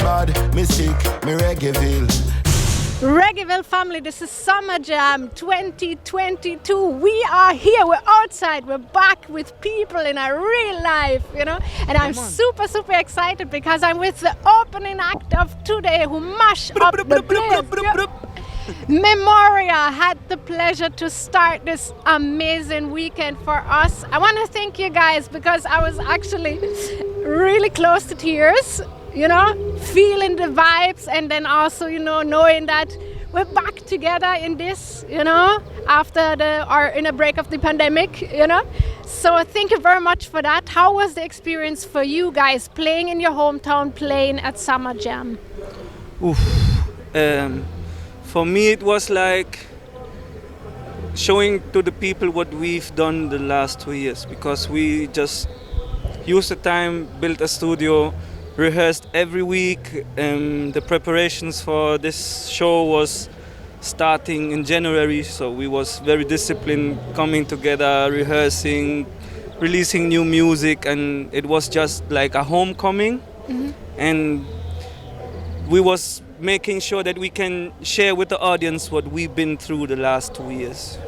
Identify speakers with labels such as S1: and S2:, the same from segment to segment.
S1: bad, me sick, me Reggaeville.
S2: Reggaeville family, this is SummerJam 2022. We are here, we're outside, we're back with people in a real life, you know. And I'm super excited because I'm with the opening act of today who mash up the place. Memoria had the pleasure to start this amazing weekend for us. I want to thank you guys because I was actually really close to tears, you know, feeling the vibes, and then also, you know, knowing that we're back together in this, you know, after in a break of the pandemic, you know. So thank you very much for that. How was the experience for you guys playing in your hometown, playing at SummerJam?
S3: For me, it was like showing to the people what we've done the last 2 years, because we just used the time, built a studio, rehearsed every week. The preparations for this show was starting in January, so we was very disciplined, coming together, rehearsing, releasing new music, and it was just like a homecoming. Mm-hmm. And we was making sure that we can share with the audience what we've been through the last 2 years.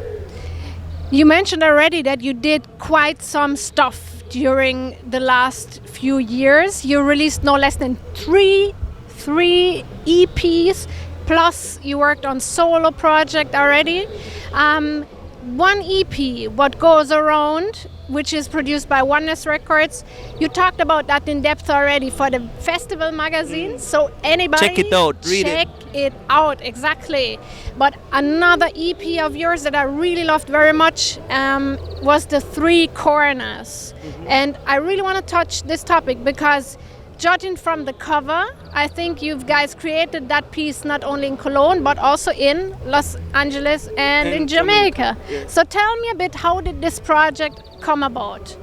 S2: You mentioned already that you did quite some stuff during the last few years. You released no less than three EPs, plus you worked on solo project already. One EP, What Goes Around, which is produced by Oneness Records. You talked about that in depth already for the festival magazine. So anybody
S3: check it out, read it.
S2: Check it out, exactly. But another EP of yours that I really loved very much was the Three Corners. Mm-hmm. And I really want to touch this topic because judging from the cover, I think you guys created that piece not only in Cologne but also in Los Angeles and in Jamaica.
S3: Yes.
S2: So tell me a bit, how did this project come about?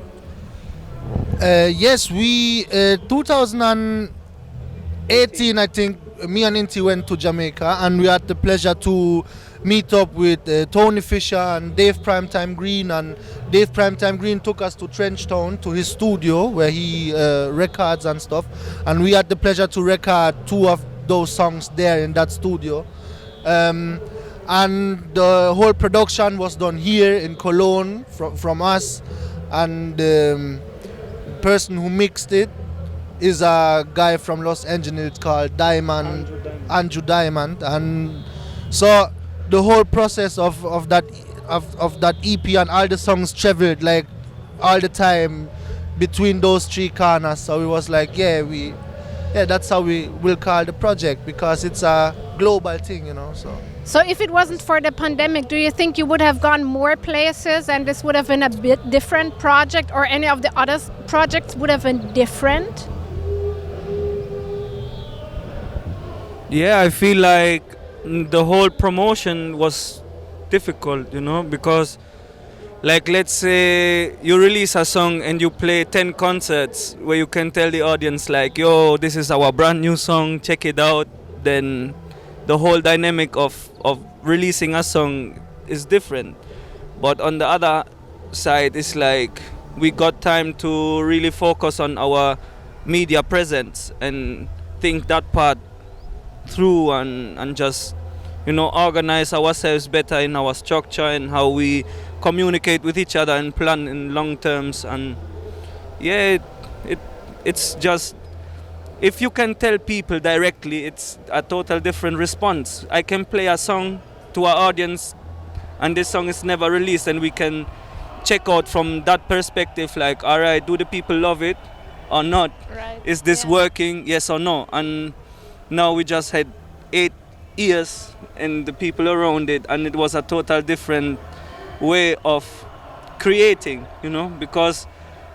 S4: Yes, we 2018, I think, me and Inti went to Jamaica, and we had the pleasure to meet up with Tony Fisher and Dave Primetime Green, and Dave Primetime Green took us to Trenchtown, to his studio where he records and stuff, and we had the pleasure to record 2 of those songs there in that studio. And the whole production was done here in Cologne from us, and the person who mixed it is a guy from Los Angeles called Andrew Diamond. And so the whole process of that EP and all the songs traveled like all the time between those 3 corners. So it was like, that's how we will call the project, because it's a global thing, you know.
S2: So if it wasn't for the pandemic, do you think you would have gone more places and this would have been a bit different project, or any of the other projects would have been different?
S3: Yeah, I feel like the whole promotion was difficult, you know, because like, let's say you release a song and you play 10 concerts where you can tell the audience like, yo, this is our brand new song, check it out. Then the whole dynamic of releasing a song is different. But on the other side, it's like we got time to really focus on our media presence and think that part through, and just, you know, organize ourselves better in our structure and how we communicate with each other and plan in long terms. And it's just, if you can tell people directly, it's a total different response. I can play a song to our audience and this song is never released, and we can check out from that perspective, like, all right, do the people love it or not?
S2: Right.
S3: Is this working, yes or no? And now we just had 8 years and the people around it, and it was a total different way of creating, you know, because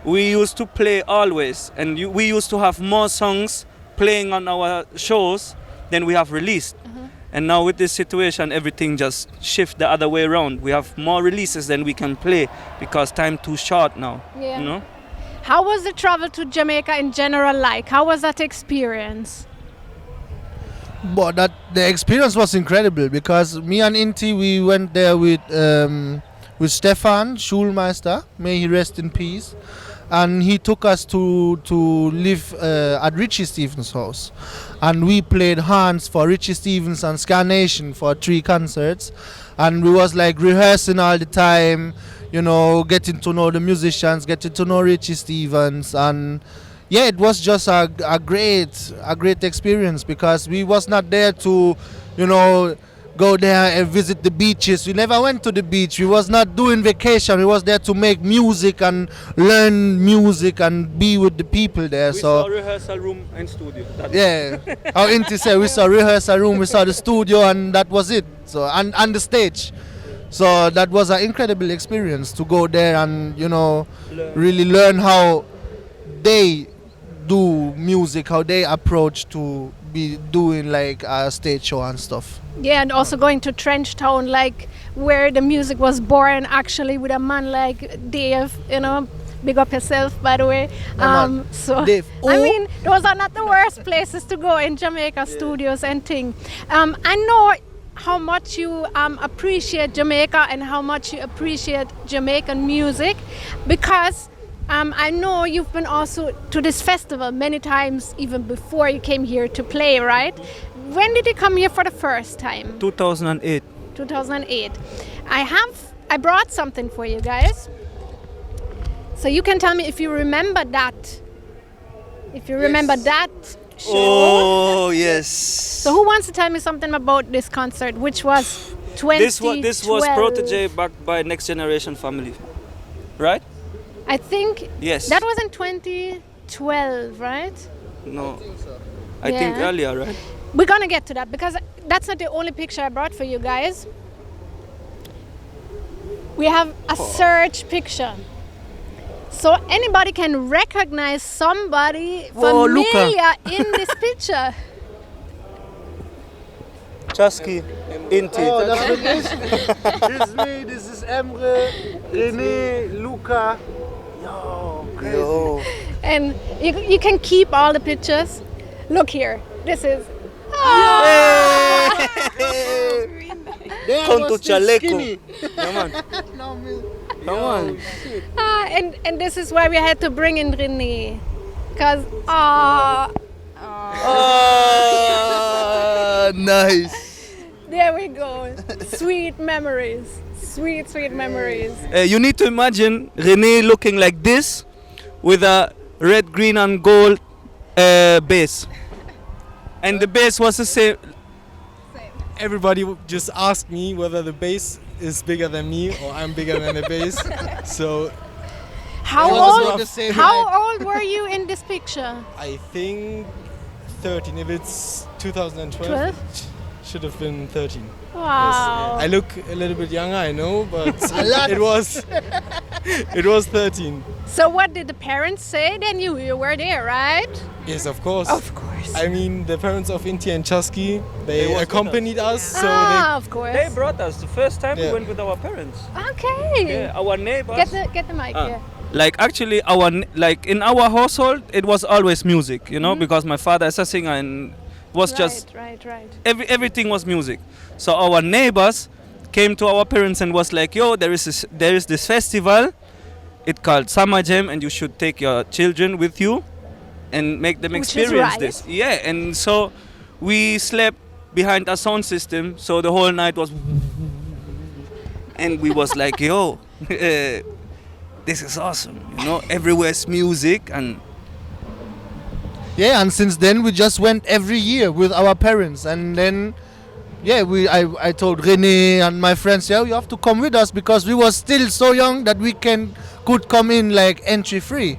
S3: we used to play always, and we used to have more songs playing on our shows than we have released. Mm-hmm. And now with this situation, everything just shift the other way around. We have more releases than we can play because time too short now, you know.
S2: How was the travel to Jamaica in general like? How was that experience?
S4: But the experience was incredible, because me and Inti, we went there with Stefan Schulmeister, may he rest in peace, and he took us to live at Richie Stevens' house, and we played Hans for Richie Stevens and Scarnation for 3 concerts, and we was like rehearsing all the time, you know, getting to know the musicians, getting to know Richie Stevens, and yeah, it was just a great experience, because we was not there to, you know, go there and visit the beaches. We never went to the beach. We was not doing vacation. We was there to make music and learn music and be with the people there.
S3: We
S4: so
S3: saw rehearsal room and studio.
S4: yeah, how Inti said, we saw rehearsal room, we saw the studio, and that was it. So and the stage. So that was an incredible experience to go there and, you know, really learn how they do music, how they approach to be doing like a stage show and stuff.
S2: Yeah, and also going to Trench Town, like where the music was born, actually, with a man like Dave, you know. Big up yourself, by the way. So
S4: Dave.
S2: I mean, those are not the worst places to go in Jamaica, studios and thing. I know how much you appreciate Jamaica and how much you appreciate Jamaican music, because I know you've been also to this festival many times, even before you came here to play, right? When did you come here for the first time?
S3: 2008.
S2: 2008. I brought something for you guys. So you can tell me if you remember that. If you remember that show.
S3: Oh, yes.
S2: So who wants to tell me something about this concert, which was 2012?
S3: This was Protege backed by Next Generation Family, right?
S2: I think
S3: Yes.
S2: that was in 2012, right?
S3: No. I think
S2: Yeah.
S3: earlier, right?
S2: We're gonna get to that, because that's not the only picture I brought for you guys. We have a search picture. So anybody can recognize somebody
S3: Oh, Luca.
S2: familiar in this picture.
S3: Chasky, Inti.
S4: Oh, that's what it is. This is me, this is Emre, Rene, Luca. Yo, crazy.
S3: Yo.
S2: And you can keep all the pictures. Look here. This is.
S4: There
S3: Con
S4: was
S3: tu
S4: still
S3: chaleco.
S4: skinny.
S3: Come on.
S4: No, me.
S3: Come on.
S2: And this is why we had to bring in Rene. Because,
S3: Nice.
S2: there we go. Sweet memories. Sweet, sweet memories.
S3: You need to imagine Rene looking like this with a red, green, and gold bass. And the bass was the same.
S5: Everybody just asked me whether the bass is bigger than me or I'm bigger than the bass. So
S2: How
S5: It was
S2: old?
S5: the same
S2: How old were you in this picture?
S5: I think 13. If it's 2012,
S2: 12?
S5: should have been 13.
S2: Wow.
S5: I look a little bit younger, I know, but
S4: A lot.
S5: it was 13.
S2: So what did the parents say? They knew you were there, right?
S5: Yes, of course.
S2: Of course.
S5: I mean, the parents of Inti and Chasky,
S3: They
S5: they
S3: was
S5: accompanied us, so
S2: of course.
S3: They brought us the first time we
S5: Yeah.
S3: went with our parents.
S2: Okay.
S3: Yeah, our neighbors.
S2: Get the mic.
S3: Ah.
S2: Yeah.
S3: Like actually, like in our household, it was always music, you know, because my father is a singer and was just
S2: right.
S3: everything was music. So our neighbors came to our parents and was like, "Yo, there is this festival. It's called SummerJam, and you should take your children with you and make them
S2: Which is
S3: experience
S2: right.
S3: this." Yeah, and so we slept behind a sound system, so the whole night was, and we was like, "Yo, this is awesome!" You know, everywhere's music and.
S4: Yeah, and since then we just went every year with our parents, and then yeah, I told Rene and my friends, yeah, you have to come with us, because we was still so young that we could come in like entry free,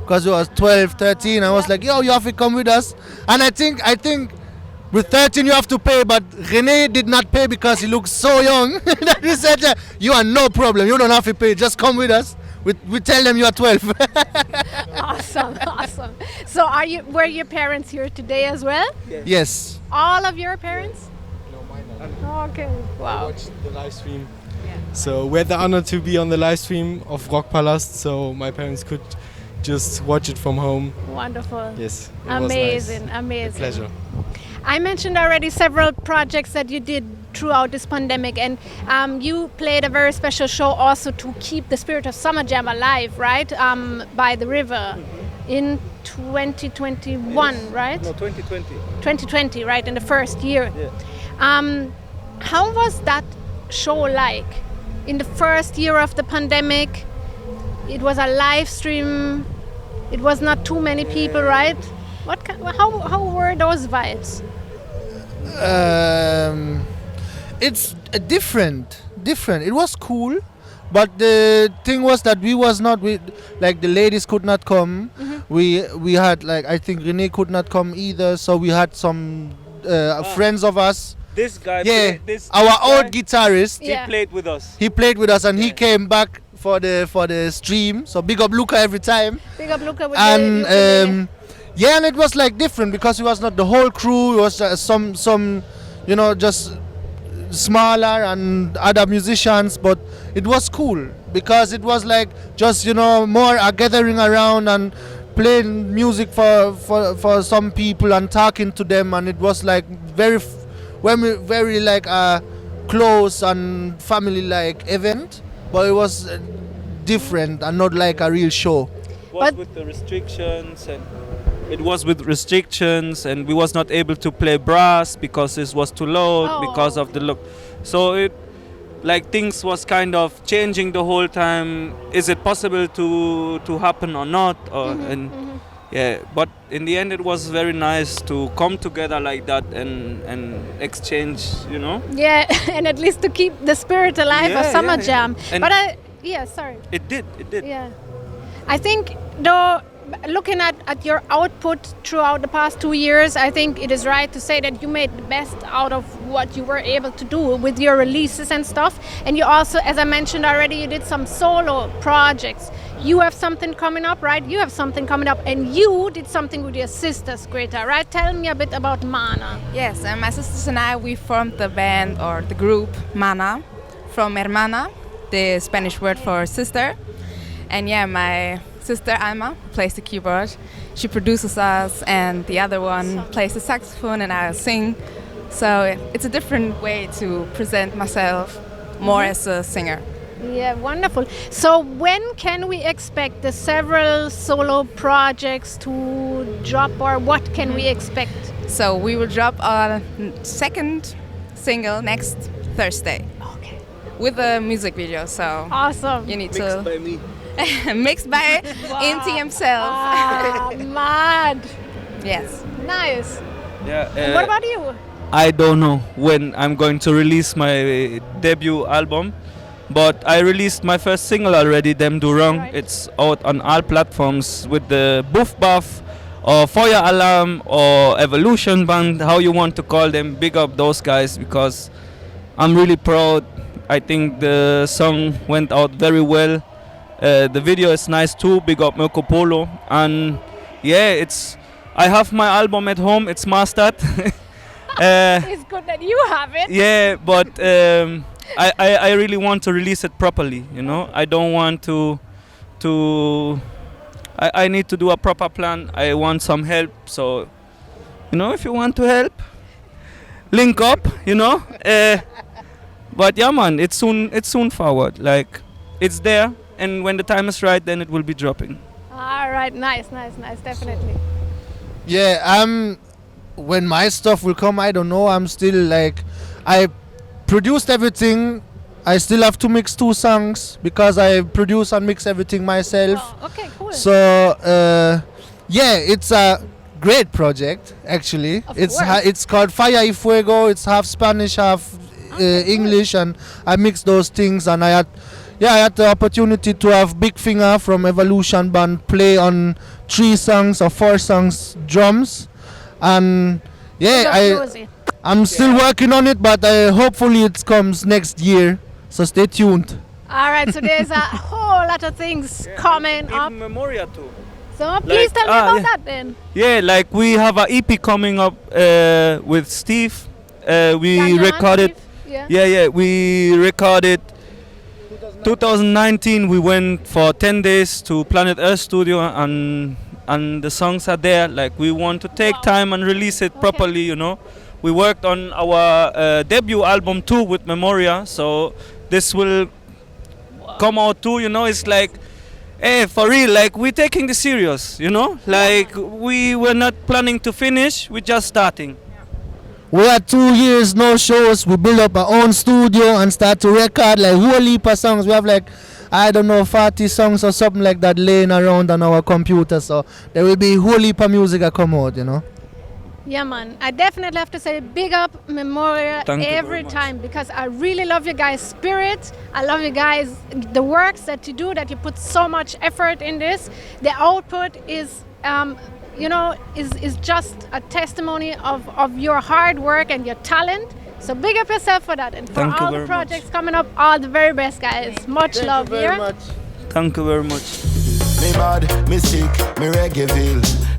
S4: because we was 12, 13. I was like, yo, you have to come with us, and I think with 13 you have to pay, but Rene did not pay because he looks so young that we said, you are no problem, you don't have to pay, just come with us. We tell them you are 12.
S2: Awesome. So were your parents here today as well?
S4: Yes.
S2: All of your parents?
S5: No, mine not.
S2: Okay.
S5: I
S2: Wow.
S5: watched the live stream. So we had the honor to be on the live stream of Rock Palast, so my parents could just watch it from home.
S2: Wonderful.
S5: Yes, it
S2: Amazing,
S5: was nice.
S2: amazing.
S5: A pleasure.
S2: I mentioned already several projects that you did throughout this pandemic, and you played a very special show also to keep the spirit of SummerJam alive, right? By the river in 2021, right?
S3: No, 2020.
S2: 2020, right? In the first year.
S3: Yeah.
S2: How was that show like? In the first year of the pandemic, it was a live stream. It was not too many people, right? How were those vibes?
S4: It's different. It was cool, but the thing was that we was not with, like, the ladies could not come. We had, like, I think Renee could not come either, so we had some friends of us.
S3: This guy,
S4: Our old guitarist.
S3: he played with us.
S4: He played with us, and he came back for the stream. So big up Luca every time.
S2: Big up Luca with
S4: And
S2: the
S4: yeah, and it was like different because it was not the whole crew. It was some, just smaller and other musicians. But it was cool because it was like just more a gathering around and playing music for some people and talking to them, and it was like very like a close and family like event. But it was different and not like a real show.
S3: With the restrictions, and it was with restrictions, and we was not able to play brass because this was too loud because of the look. So it, like, things was kind of changing the whole time. Is it possible to happen or not? Yeah, but in the end it was very nice to come together like that and exchange,
S2: Yeah, and at least to keep the spirit alive of SummerJam.
S3: And
S2: But sorry.
S3: It did.
S2: Yeah. I think, though, looking at your output throughout the past 2 years, I think it is right to say that you made the best out of what you were able to do with your releases and stuff. And you also, as I mentioned already, you did some solo projects. You have something coming up, right? You have something coming up, and you did something with your sisters, Greta, right? Tell me a bit about Mana.
S6: Yes, and my sisters and I, we formed the band or the group Mana, from hermana, the Spanish word for sister. And yeah, my sister Alma plays the keyboard. She produces us, and the other one plays the saxophone, and I sing. So it's a different way to present myself more as a singer.
S2: Yeah, wonderful. So when can we expect the several solo projects to drop, or what can we expect?
S6: So we will drop our second single next Thursday.
S2: Okay.
S6: With a music video, so
S2: Awesome.
S6: you need
S3: Mixed
S6: to
S3: by me.
S6: mixed by Inti himself.
S2: Mad.
S6: Yes.
S2: Nice.
S3: Yeah.
S2: What about you?
S3: I don't know when I'm going to release my debut album, but I released my first single already, Dem Do Wrong.
S2: Right.
S3: It's out on all platforms with the Boof Buff or Fire Alarm or Evolution Band, how you want to call them. Big up those guys because I'm really proud. I think the song went out very well. The video is nice too. Big up Marco Polo. And yeah, I have my album at home. It's mastered.
S2: It's good that you have it.
S3: Yeah, but I really want to release it properly. I don't want to. I need to do a proper plan. I want some help. So, if you want to help, link up. But yeah, man, it's soon forward. Like, it's there, and when the time is right, then it will be dropping.
S2: All right, nice, definitely.
S4: Yeah, when my stuff will come, I don't know. I'm still like, I produced everything. I still have to mix 2 songs because I produce and mix everything myself.
S2: Oh, okay, cool.
S4: So yeah, it's a great project actually.
S2: Of
S4: It's
S2: course.
S4: it's called Fire y Fuego. It's half Spanish, half English, and I mixed those things. And I had the opportunity to have Big Finger from Evolution Band play on 3 songs or 4 songs drums. And yeah, I'm still working on it, but hopefully it comes next year. So stay tuned.
S2: All right, so there's a whole lot of things coming up.
S3: Even Memoria too.
S2: So please tell me about that then.
S3: Yeah, like we have an EP coming up with Steve. We
S2: Daniel and
S3: recorded.
S2: Steve,
S3: Yeah, we recorded 2019. We went for 10 days to Planet Earth Studio, and and the songs are there. Like we want to take time and release it properly, you know. We worked on our debut album too with Memoria, so this will come out too, you know. It's like, hey, for real, like we're taking this serious, you know. Like we were not planning to finish, we're just starting.
S4: We had 2 years, no shows. We build up our own studio and start to record like whole heap of songs. We have like, I don't know, 40 songs or something like that laying around on our computer. So there will be whole heap of music that come out, you know.
S2: Yeah, man. I definitely have to say big up Memoria every time because I really love your guys' spirit. I love you guys, the works that you do, that you put so much effort in this. The output is, you know, is just a testimony of your hard work and your talent. So big up yourself for that. And for all the projects coming up, all the very best, guys. Much love here.
S3: Thank you very much.
S1: Me bad, me sick, me Reggaeville.